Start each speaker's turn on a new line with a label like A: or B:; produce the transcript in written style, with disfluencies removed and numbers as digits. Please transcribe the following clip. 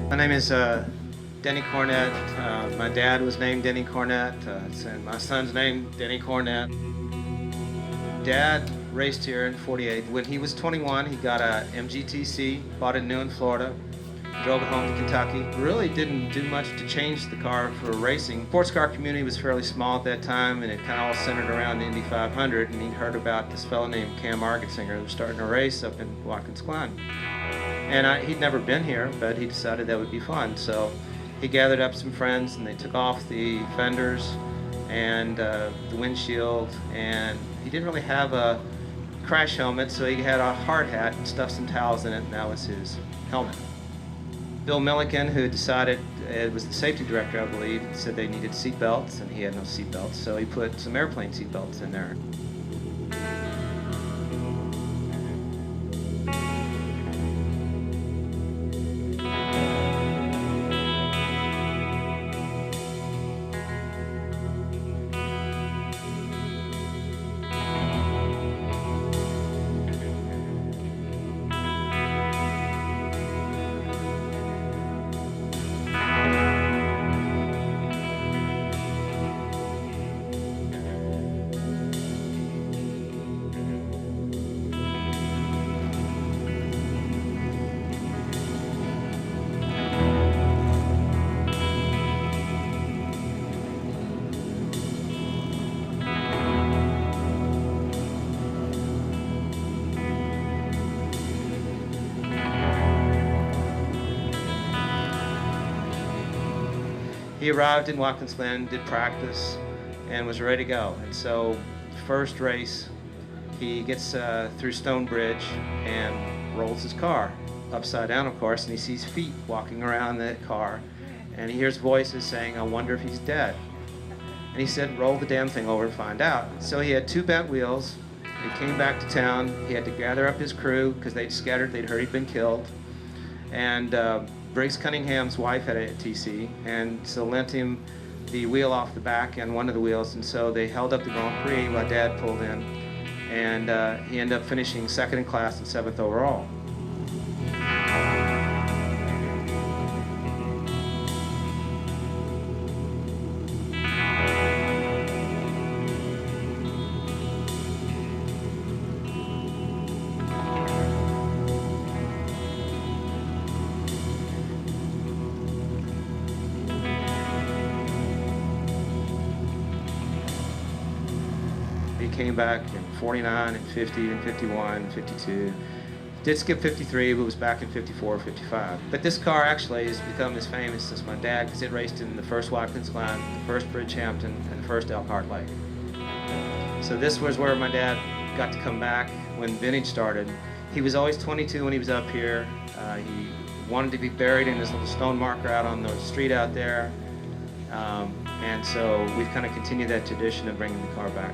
A: My name is Denny Cornett. My dad was named Denny Cornett, and my son's named Denny Cornett. Dad raced here in '48. When he was 21, he got a MGTC, bought it new in Florida, drove it home to Kentucky. Really didn't do much to change the car for racing. Sports car community was fairly small at that time, and it kind of all centered around the Indy 500, and he heard about this fellow named Cam Argetsinger who was starting a race up in Watkins Glen. And he'd never been here, but he decided that would be fun. So he gathered up some friends, and they took off the fenders and the windshield, and he didn't really have a crash helmet, so he had a hard hat and stuffed some towels in it, and that was his helmet. Bill Milliken, who decided, it was the safety director, I believe, said they needed seat belts, and he had no seat belts, so he put some airplane seat belts in there. He arrived in Watkins Glen, did practice, and was ready to go. And so, first race, he gets through Stone Bridge and rolls his car upside down, of course, and he sees feet walking around the car, and he hears voices saying, "I wonder if he's dead." And he said, "Roll the damn thing over and find out." So he had two bent wheels. He came back to town. He had to gather up his crew because they'd scattered. They'd heard he'd been killed, and Briggs Cunningham's wife had a TC, and so lent him the wheel off the back and one of the wheels, and so they held up the Grand Prix while Dad pulled in, and he ended up finishing second in class and 7th overall. He came back in 49 and 50 and 51 and 52. Did skip 53, but was back in 54, 55. But this car actually has become as famous as my dad because it raced in the first Watkins Glen, the first Bridgehampton, and the first Elkhart Lake. So this was where my dad got to come back when vintage started. He was always 22 when he was up here. He wanted to be buried in his little stone marker out on the street out there. And so we've kind of continued that tradition of bringing the car back.